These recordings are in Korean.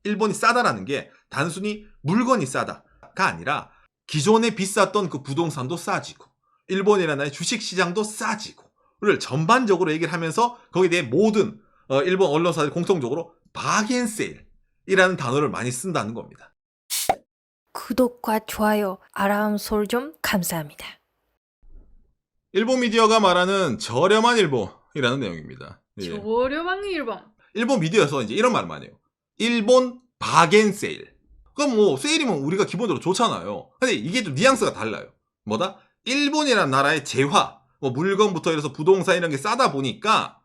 일본이 싸다라는 게 단순히 물건이 싸다가 아니라 기존에 비쌌던 그 부동산도 싸지고 일본이라는 나라의 주식시장도 싸지고를 전반적으로 얘기를 하면서 거기에 대해 모든 일본 언론사들이 공통적으로 바겐세일이라는 단어를 많이 쓴다는 겁니다. 구독과 좋아요, 알람 설정 감사합니다. 일본 미디어가 말하는 저렴한 일본이라는 내용입니다. 예. 저렴한 일본. 일본 미디어에서 이제 이런 말을 많이 해요. 일본 바겐세일. 그럼 뭐 세일이면 우리가 기본적으로 좋잖아요. 근데 이게 좀 뉘앙스가 달라요. 뭐다? 일본이라는 나라의 재화, 뭐 물건부터 해서 부동산 이런 게 싸다 보니까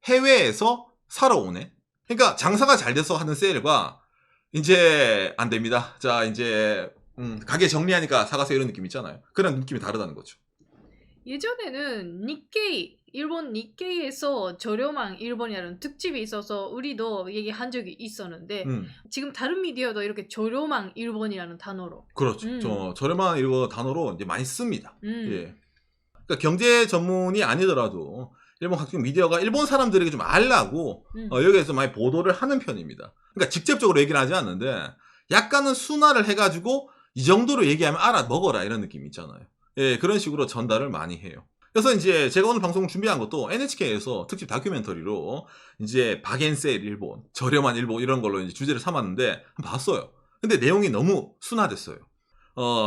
해외에서 사러 오네. 그러니까 장사가 잘 돼서 하는 세일과 이제 안 됩니다. 자 이제 가게 정리하니까 사가세요 이런 느낌 있잖아요. 그런 느낌이 다르다는 거죠. 예전에는 니케이, 일본 니케이에서 저렴한 일본이라는 특집이 있어서 우리도 얘기한 적이 있었는데 지금 다른 미디어도 이렇게 저렴한 일본이라는 단어로 그렇죠. 저렴한 이거 단어로 이제 많이 씁니다. 예. 그러니까 경제 전문이 아니더라도 일본 각종 미디어가 일본 사람들에게 좀 알라고 여기에서 많이 보도를 하는 편입니다. 그러니까 직접적으로 얘기를 하지 않는데 약간은 순화를 해가지고 이 정도로 얘기하면 알아먹어라 이런 느낌이 있잖아요. 예, 그런 식으로 전달을 많이 해요. 그래서 이제 제가 오늘 방송 준비한 것도 NHK에서 특집 다큐멘터리로 이제 바겐세일 일본, 저렴한 일본 이런 걸로 이제 주제를 삼았는데 한번 봤어요. 근데 내용이 너무 순화됐어요.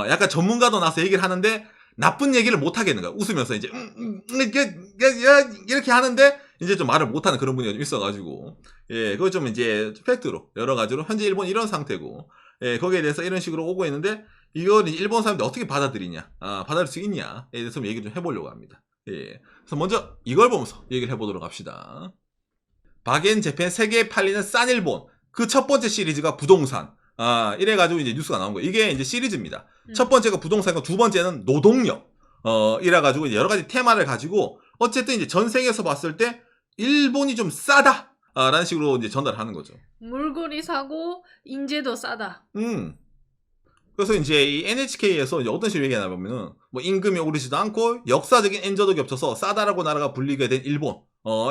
약간 전문가도 나서 얘기를 하는데 나쁜 얘기를 못 하겠는 거야. 웃으면서 이제 이렇게 하는데 이제 좀 말을 못하는 그런 분이 좀 있어가지고 예, 그거 좀 이제 팩트로 여러 가지로 현재 일본 이런 상태고 예, 거기에 대해서 이런 식으로 오고 있는데 이걸 일본 사람들이 어떻게 받아들이냐, 받아들일 수 있냐에 대해서 얘기를 좀 해보려고 합니다. 예, 그래서 먼저 이걸 보면서 얘기를 해보도록 합시다. 바겐 재팬 세계에 팔리는 싼 일본 그 첫 번째 시리즈가 부동산. 이래가지고 이제 뉴스가 나온 거예요. 이게 이제 시리즈입니다. 첫 번째가 부동산이고 두 번째는 노동력. 이래가지고 이제 여러 가지 테마를 가지고 어쨌든 이제 전 세계에서 봤을 때 일본이 좀 싸다. 라는 식으로 이제 전달을 하는 거죠. 물건이 사고 인재도 싸다. 그래서 이제 이 NHK에서 이제 어떤 식으로 얘기하나 보면은 뭐 임금이 오르지도 않고 역사적인 엔저도 겹쳐서 싸다라고 나라가 불리게 된 일본.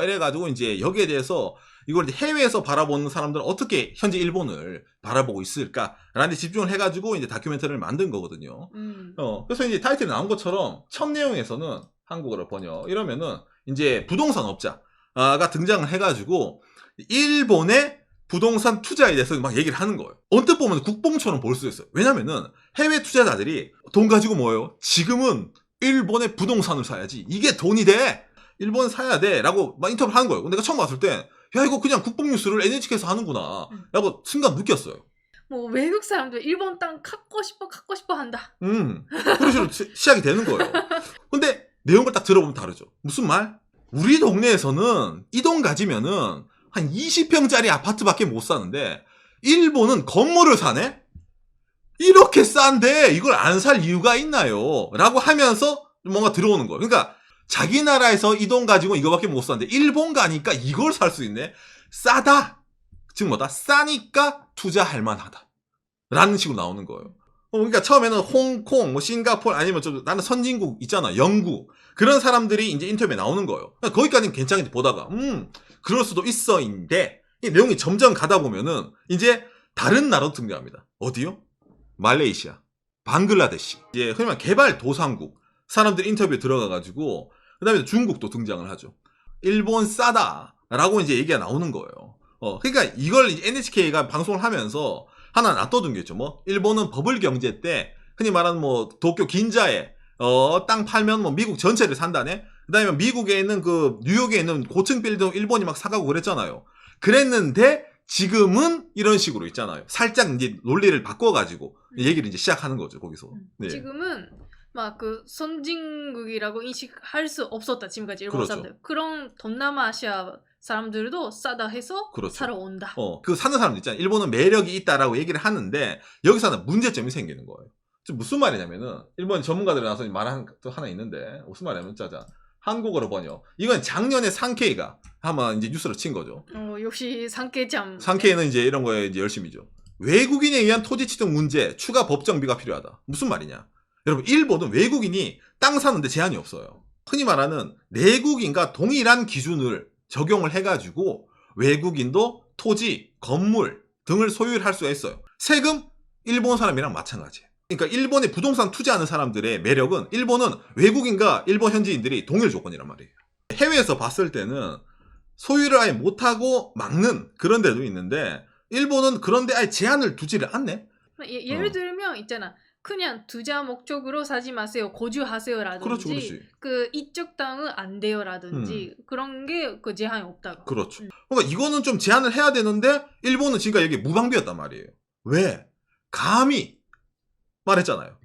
이래가지고 이제 여기에 대해서 이걸 이제 해외에서 바라보는 사람들은 어떻게 현재 일본을 바라보고 있을까라는 데 집중을 해가지고 이제 다큐멘터리를 만든 거거든요. 그래서 이제 타이틀이 나온 것처럼 첫 내용에서는 한국어로 번역 이러면은 이제 부동산 업자가 등장을 해가지고 일본의 부동산 투자에 대해서 막 얘기를 하는 거예요. 언뜻 보면 국뽕처럼 볼 수 있어요. 왜냐면은 해외 투자자들이 돈 가지고 뭐예요? 지금은 일본의 부동산을 사야지. 이게 돈이 돼. 일본 사야 돼. 라고 막 인터뷰를 하는 거예요. 근데 내가 처음 봤을 때 야 이거 그냥 국뽕 뉴스를 NHK에서 하는구나. 라고 순간 느꼈어요. 뭐 외국 사람들 일본 땅 갖고 싶어 한다. 그런 식으로 시작이 되는 거예요. 근데 내용을 딱 들어보면 다르죠. 무슨 말? 우리 동네에서는 이 돈 가지면은 한 20평짜리 아파트밖에 못 사는데 일본은 건물을 사네? 이렇게 싼데 이걸 안 살 이유가 있나요? 라고 하면서 뭔가 들어오는 거예요. 그러니까 자기 나라에서 이 돈 가지고 이거밖에 못 사는데 일본 가니까 이걸 살 수 있네? 싸다! 즉 뭐다? 싸니까 투자할 만하다. 라는 식으로 나오는 거예요. 그러니까 처음에는 홍콩, 뭐 싱가포르 아니면 좀 나는 선진국 있잖아. 영국. 그런 사람들이 이제 인터뷰에 나오는 거예요. 그러니까 거기까지는 괜찮은데 보다가 그럴 수도 있어인데 이 내용이 점점 가다 보면은 이제 다른 나라도 등장합니다. 어디요? 말레이시아, 방글라데시. 이제 흔히 말하면 개발도상국 사람들 인터뷰에 들어가가지고 그다음에 중국도 등장을 하죠. 일본 싸다라고 이제 얘기가 나오는 거예요. 그러니까 이걸 NHK가 방송을 하면서 하나 놔둬둔 게 있죠. 뭐 일본은 버블 경제 때 흔히 말하는 뭐 도쿄 긴자에 땅 팔면 뭐 미국 전체를 산다네. 그다음에 미국에 있는 그 뉴욕에 있는 고층 빌딩 일본이 막 사가고 그랬잖아요. 그랬는데 지금은 이런 식으로 있잖아요. 살짝 이제 논리를 바꿔가지고 얘기를 이제 시작하는 거죠. 거기서. 네. 지금은 막 그 선진국이라고 인식할 수 없었다 지금까지 일본 그렇죠. 사람들. 그런 동남아시아 사람들도 싸다 해서 그렇죠. 사러 온다. 그 사는 사람들 있잖아요. 일본은 매력이 있다라고 얘기를 하는데 여기서는 문제점이 생기는 거예요. 무슨 말이냐면은 일본 전문가들이 나와서 말한 거 하나 있는데 무슨 말이냐면 짜자. 한국어로 번역. 이건 작년에 상케이가 한번 이제 뉴스를 친 거죠. 역시 상케이참. 상케이는 이제 이런 거에 이제 열심이죠. 외국인에 의한 토지 취득 문제, 추가 법정비가 필요하다. 무슨 말이냐? 여러분, 일본은 외국인이 땅 사는데 제한이 없어요. 흔히 말하는 내국인과 동일한 기준을 적용을 해가지고 외국인도 토지, 건물, 등을 소유할 수가 있어요. 세금 일본 사람이랑 마찬가지예요. 그러니까 일본에 부동산 투자하는 사람들의 매력은 일본은 외국인과 일본 현지인들이 동일 조건이란 말이에요. 해외에서 봤을 때는 소유를 아예 못하고 막는 그런 데도 있는데 일본은 그런데 아예 제한을 두지를 않네. 예를 들면 있잖아. 그냥 투자 목적으로 사지 마세요. 거주하세요라든지 그렇죠, 그렇지. 그 이쪽 땅은 안 돼요라든지 그런 게 그 제한이 없다고. 그렇죠. 그러니까 이거는 좀 제한을 해야 되는데 일본은 지금까지 여기 무방비였단 말이에요. 왜? 감히 말했잖아요.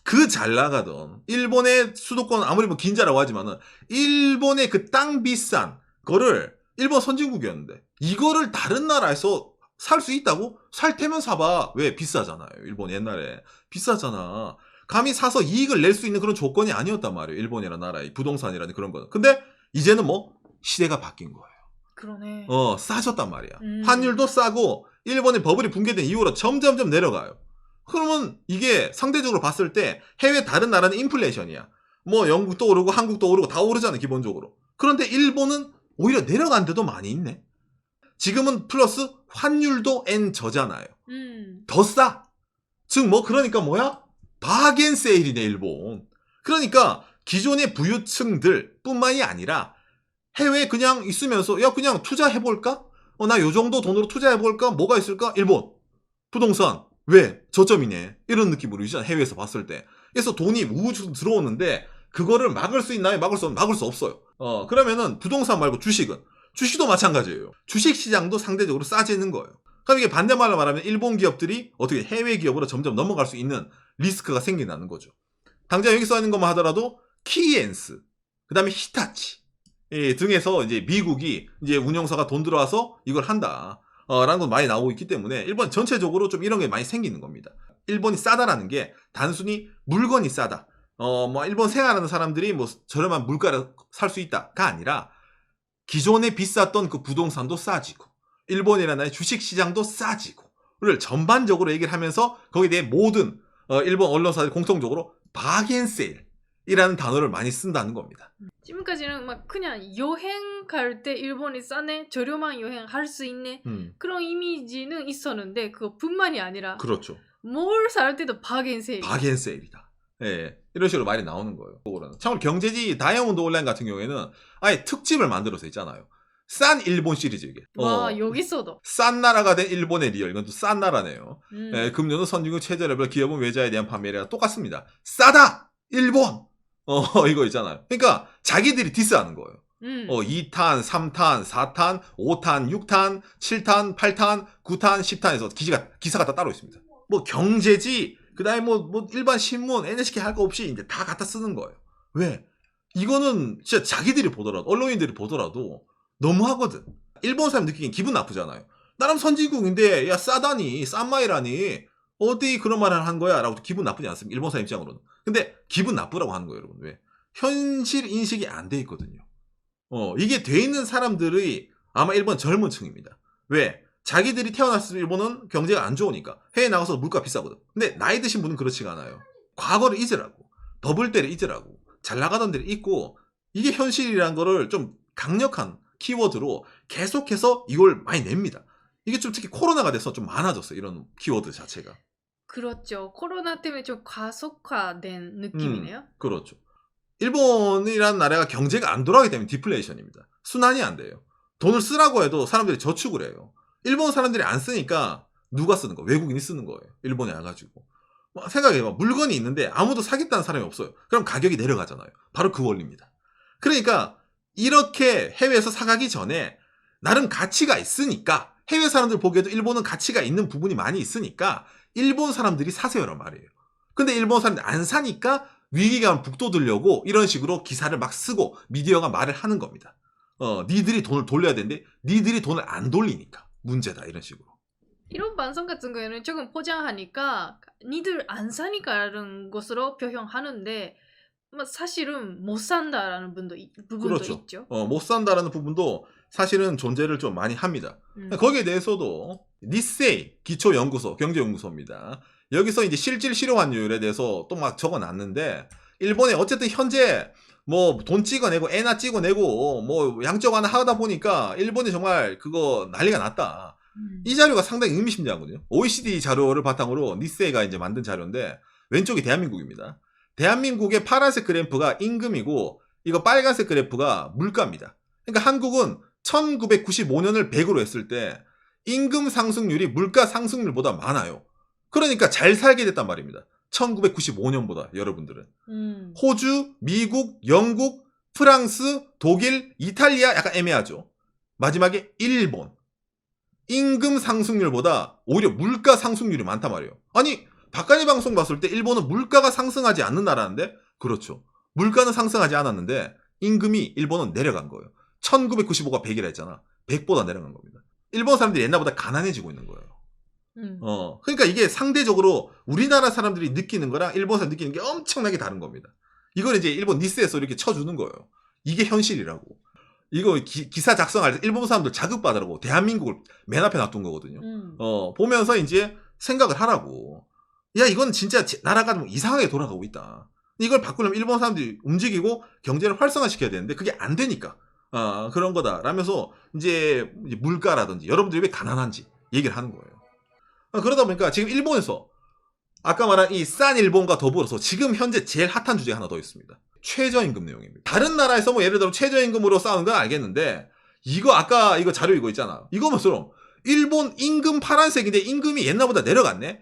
그 잘 나가던 일본의 수도권 아무리 뭐 긴자라고 하지만은 일본의 그 땅 비싼 거를 일본 선진국이었는데 이거를 다른 나라에서 살 수 있다고? 살 테면 사봐. 왜? 비싸잖아요. 일본 옛날에. 비싸잖아. 감히 사서 이익을 낼 수 있는 그런 조건이 아니었단 말이에요. 일본이라는 나라의 부동산이라는 그런 거는. 근데 이제는 뭐 시대가 바뀐 거예요. 그러네. 싸졌단 말이야. 환율도 싸고 일본의 버블이 붕괴된 이후로 점점점 내려가요. 그러면 이게 상대적으로 봤을 때 해외 다른 나라는 인플레이션이야. 뭐 영국도 오르고 한국도 오르고 다 오르잖아 기본적으로. 그런데 일본은 오히려 내려간 데도 많이 있네. 지금은 플러스 환율도 N 저잖아요. 더 싸. 즉 뭐 그러니까 뭐야? 바겐 세일이네 일본. 그러니까 기존의 부유층들 뿐만이 아니라 해외에 그냥 있으면서 야 그냥 투자해볼까? 나 요 정도 돈으로 투자해볼까? 뭐가 있을까? 일본. 부동산. 왜? 저점이네. 이런 느낌으로 있잖아 해외에서 봤을 때. 그래서 돈이 우후죽순 들어오는데 그거를 막을 수 있나요? 막을 수 없어요. 그러면은 부동산 말고 주식도 마찬가지예요. 주식시장도 상대적으로 싸지는 거예요. 그럼 이게 반대말로 말하면 일본 기업들이 어떻게 해외 기업으로 점점 넘어갈 수 있는 리스크가 생긴다는 거죠. 당장 여기 써 있는 것만 하더라도 키엔스, 그 다음에 히타치 등에서 이제 미국이 이제 운영사가 돈 들어와서 이걸 한다. 라는 건 많이 나오고 있기 때문에 일본 전체적으로 좀 이런 게 많이 생기는 겁니다. 일본이 싸다라는 게 단순히 물건이 싸다. 뭐 일본 생활하는 사람들이 뭐 저렴한 물가를 살 수 있다가 아니라 기존에 비쌌던 그 부동산도 싸지고 일본이라는 나라의 주식시장도 싸지고를 전반적으로 얘기를 하면서 거기에 대해 모든 일본 언론사들이 공통적으로 바겐세일이라는 단어를 많이 쓴다는 겁니다. 지금까지는 막 그냥 여행 갈 때 일본이 싸네, 저렴한 여행 할 수 있네 그런 이미지는 있었는데 그것뿐만이 아니라 그렇죠. 뭘 살 때도 바겐세일. 바겐세일이다. 예, 이런 식으로 말이 나오는 거예요. 참고로 경제지 다이아몬드 온라인 같은 경우에는 아예 특집을 만들어서 있잖아요. 싼 일본 시리즈 이게. 와 여기서도 싼 나라가 된 일본의 리얼. 이건 또 싼 나라네요. 예, 금년은 선진국 최저레벨 기업은 외자에 대한 판매량 똑같습니다. 싸다 일본. 이거 있잖아요. 그러니까 자기들이 디스하는 거예요. 2탄, 3탄, 4탄, 5탄, 6탄, 7탄, 8탄, 9탄, 10탄에서 기사가 다 따로 있습니다. 뭐 경제지, 그 다음에 뭐 일반 신문, NHK 할 거 없이 이제 다 갖다 쓰는 거예요. 왜? 이거는 진짜 자기들이 보더라도, 언론인들이 보더라도 너무하거든. 일본 사람 느끼기엔 기분 나쁘잖아요. 나름 선진국인데, 야, 싸다니, 싼 마이라니, 어디 그런 말을 한 거야? 라고 기분 나쁘지 않습니다. 일본 사람 입장으로는. 근데 기분 나쁘라고 하는 거예요, 여러분. 왜? 현실 인식이 안 돼 있거든요. 이게 돼 있는 사람들이 아마 일본 젊은 층입니다. 왜? 자기들이 태어났을 때 일본은 경제가 안 좋으니까 해외 나가서 물가 비싸거든. 근데 나이 드신 분은 그렇지가 않아요. 과거를 잊으라고, 버블 때를 잊으라고, 잘 나가던 데를 잊고, 이게 현실이라는 거를 좀 강력한 키워드로 계속해서 이걸 많이 냅니다. 이게 좀 특히 코로나가 돼서 좀 많아졌어요. 이런 키워드 자체가. 그렇죠. 코로나 때문에 좀 가속화된 느낌이네요. 그렇죠. 일본이라는 나라가 경제가 안 돌아가기 때문에 디플레이션입니다. 순환이 안 돼요. 돈을 쓰라고 해도 사람들이 저축을 해요. 일본 사람들이 안 쓰니까 누가 쓰는 거예요? 외국인이 쓰는 거예요. 일본에 와가지고. 생각해봐. 물건이 있는데 아무도 사겠다는 사람이 없어요. 그럼 가격이 내려가잖아요. 바로 그 원리입니다. 그러니까 이렇게 해외에서 사가기 전에 나름 가치가 있으니까, 해외 사람들 보기에도 일본은 가치가 있는 부분이 많이 있으니까 일본 사람들이 사세요란 말이에요. 근데 일본 사람들이 안 사니까 위기감 북돋으려고 이런 식으로 기사를 막 쓰고 미디어가 말을 하는 겁니다. 니들이 돈을 돌려야 되는데 니들이 돈을 안 돌리니까 문제다, 이런 식으로. 이런 방송 같은 경우에는 조금 포장하니까 니들 안 사니까라는 것으로 표현하는데 사실은 못 산다라는 부분도 그렇죠. 있죠. 못 산다라는 부분도 사실은 존재를 좀 많이 합니다. 거기에 대해서도 니세이 기초연구소, 경제연구소입니다. 여기서 이제 실질 실효 환율에 대해서 또 막 적어놨는데, 일본에 어쨌든 현재 뭐 돈 찍어내고 엔화 찍어내고 뭐 양적 완화 하다 보니까 일본이 정말 그거 난리가 났다. 이 자료가 상당히 의미심장하거든요. OECD 자료를 바탕으로 니세이가 이제 만든 자료인데 왼쪽이 대한민국입니다. 대한민국의 파란색 그래프가 임금이고 이거 빨간색 그래프가 물가입니다. 그러니까 한국은 1995년을 100으로 했을 때 임금 상승률이 물가 상승률보다 많아요. 그러니까 잘 살게 됐단 말입니다. 1995년보다 여러분들은. 호주, 미국, 영국, 프랑스, 독일, 이탈리아 약간 애매하죠. 마지막에 일본. 임금 상승률보다 오히려 물가 상승률이 많단 말이에요. 아니 박간이 방송 봤을 때 일본은 물가가 상승하지 않는 나라인데 그렇죠. 물가는 상승하지 않았는데 임금이 일본은 내려간 거예요. 1995가 100이라 했잖아. 100보다 내려간 겁니다. 일본 사람들이 옛날보다 가난해지고 있는 거예요. 그러니까 이게 상대적으로 우리나라 사람들이 느끼는 거랑 일본 사람 느끼는 게 엄청나게 다른 겁니다. 이걸 이제 일본 니스에서 이렇게 쳐주는 거예요. 이게 현실이라고. 이거 기사 작성할 때 일본 사람들 자극받으라고 대한민국을 맨 앞에 놔둔 거거든요. 보면서 이제 생각을 하라고. 야, 이건 진짜 나라가 좀 이상하게 돌아가고 있다. 이걸 바꾸려면 일본 사람들이 움직이고 경제를 활성화시켜야 되는데 그게 안 되니까. 그런 거다. 라면서 이제 물가라든지 여러분들이 왜 가난한지 얘기를 하는 거예요. 그러다 보니까 지금 일본에서 아까 말한 이 싼 일본과 더불어서 지금 현재 제일 핫한 주제가 하나 더 있습니다. 최저임금 내용입니다. 다른 나라에서 뭐 예를 들어 최저임금으로 싸우는 건 알겠는데 이거 아까 이거 자료 이거 있잖아. 이거 뭐처럼 일본 임금 파란색인데 임금이 옛날보다 내려갔네?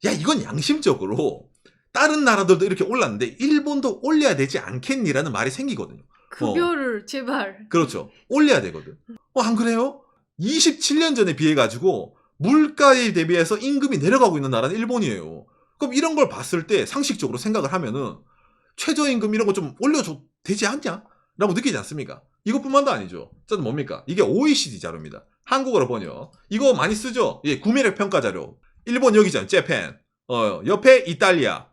야, 이건 양심적으로 다른 나라들도 이렇게 올랐는데 일본도 올려야 되지 않겠니라는 말이 생기거든요. 급여를 제발. 그렇죠. 올려야 되거든. 안 그래요? 27년 전에 비해 가지고 물가에 대비해서 임금이 내려가고 있는 나라는 일본이에요. 그럼 이런 걸 봤을 때 상식적으로 생각을 하면은 최저임금 이런 거 좀 올려줘 되지 않냐? 라고 느끼지 않습니까? 이것뿐만도 아니죠. 저는 뭡니까? 이게 OECD 자료입니다. 한국어로 번역. 이거 많이 쓰죠? 예, 구매력 평가 자료. 일본 여기잖아요. 재팬. 옆에 이탈리아.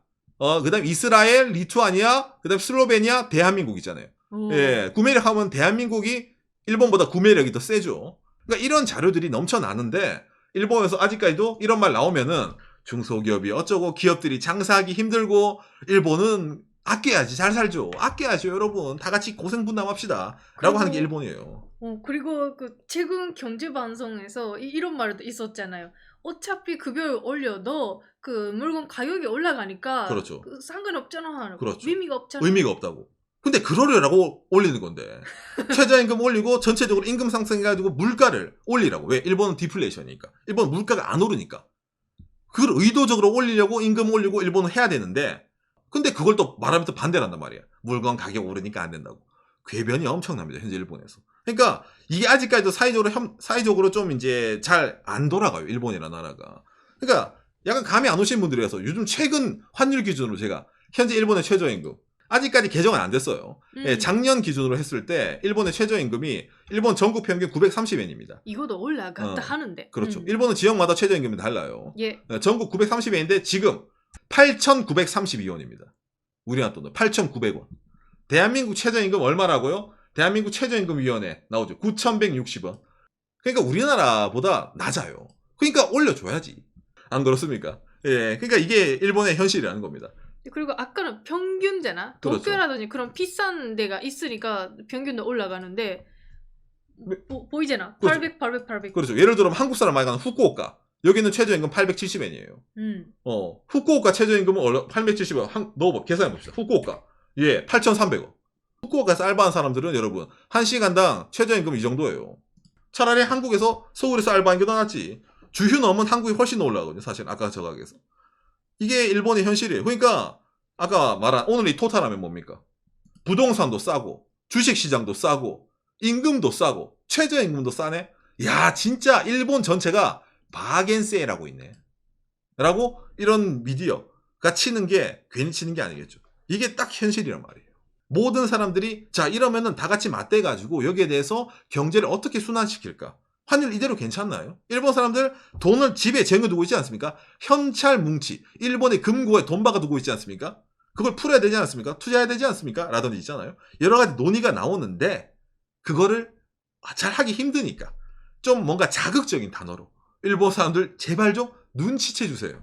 그 다음 이스라엘, 리투아니아, 그 다음 슬로베니아, 대한민국 있잖아요. 예, 구매력 하면 대한민국이 일본보다 구매력이 더 세죠. 그러니까 이런 자료들이 넘쳐나는데 일본에서 아직까지도 이런 말 나오면은 중소기업이 어쩌고 기업들이 장사하기 힘들고 일본은 아껴야지 잘 살죠. 아껴야죠 여러분. 다 같이 고생 분담합시다. 라고 하는 게 일본이에요. 그리고 그 최근 경제방송에서 이런 말도 있었잖아요. 어차피 급여를 올려도 그 물건 가격이 올라가니까 그렇죠. 상관이 없잖아. 그렇죠. 의미가 없잖아. 의미가 없다고. 근데 그러려고 올리는 건데 최저임금 올리고 전체적으로 임금 상승해가지고 물가를 올리라고. 왜? 일본은 디플레이션이니까. 일본은 물가가 안 오르니까. 그걸 의도적으로 올리려고 임금 올리고 일본은 해야 되는데 근데 그걸 또 말하면서 반대를 한단 말이야. 물건 가격 오르니까 안 된다고. 궤변이 엄청납니다. 현재 일본에서. 그러니까 이게 아직까지도 사회적으로 좀 이제 잘 안 돌아가요. 일본이라는 나라가. 그러니까 약간 감이 안 오신 분들이라서 요즘 최근 환율 기준으로 제가 현재 일본의 최저임금 아직까지 개정은 안 됐어요. 예, 작년 기준으로 했을 때 일본의 최저임금이 일본 전국 평균 930엔입니다. 이것도 올라갔다 하는데. 그렇죠. 일본은 지역마다 최저임금이 달라요. 예. 전국 930엔인데 지금 8,932원입니다. 우리나라 돈으로 8,900원. 대한민국 최저임금 얼마라고요? 대한민국 최저임금위원회 나오죠. 9,160원. 그러니까 우리나라보다 낮아요. 그러니까 올려줘야지. 안 그렇습니까? 예, 그러니까 이게 일본의 현실이라는 겁니다. 그리고 아까는 평균잖아. 그렇죠. 도쿄라든지 그런 비싼 데가 있으니까 평균도 올라가는데 보이잖아. 그렇죠. 800. 그렇죠. 예를 들면 한국 사람 많이 가는 후쿠오카. 여기는 최저임금 870엔이에요. 후쿠오카 최저임금은 870원. 넣어봐. 계산해봅시다. 후쿠오카. 예, 8,300원. 후쿠오카에서 알바한 사람들은 여러분 1시간당 최저임금 이 정도예요. 차라리 한국에서 서울에서 알바한 게 더 낫지. 주휴 넘으면 한국이 훨씬 올라가거든요. 사실 아까 저 가게에서. 이게 일본의 현실이에요. 그러니까 아까 말한 오늘 이 토탈하면 뭡니까? 부동산도 싸고 주식시장도 싸고 임금도 싸고 최저임금도 싸네? 야, 진짜 일본 전체가 바겐세라고 있네. 라고 이런 미디어가 치는 게 괜히 치는 게 아니겠죠. 이게 딱 현실이란 말이에요. 모든 사람들이 자 이러면은 다 같이 맞대가지고 여기에 대해서 경제를 어떻게 순환시킬까? 환율 이대로 괜찮나요? 일본 사람들 돈을 집에 쟁여두고 있지 않습니까? 현찰 뭉치, 일본의 금고에 돈 박아두고 있지 않습니까? 그걸 풀어야 되지 않습니까? 투자해야 되지 않습니까? 라든지 있잖아요. 여러 가지 논의가 나오는데 그거를 잘 하기 힘드니까 좀 뭔가 자극적인 단어로 일본 사람들 제발 좀 눈치채 주세요.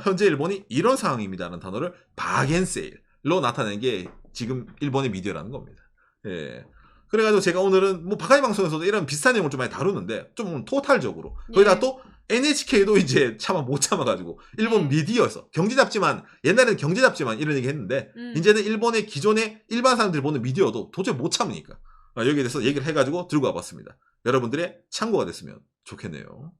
현재 일본이 이런 상황입니다라는 단어를 바겐세일로 나타낸 게 지금 일본의 미디어라는 겁니다. 예. 그래가지고 제가 오늘은 뭐 바카이 방송에서도 이런 비슷한 내용을 좀 많이 다루는데 좀 토탈적으로 거기다 또 NHK도 이제 못 참아가지고 일본 미디어에서 경제 잡지만 옛날에는 경제 잡지만 이런 얘기 했는데 이제는 일본의 기존의 일반 사람들이 보는 미디어도 도저히 못 참으니까 여기에 대해서 얘기를 해가지고 들고 와봤습니다. 여러분들의 참고가 됐으면 좋겠네요.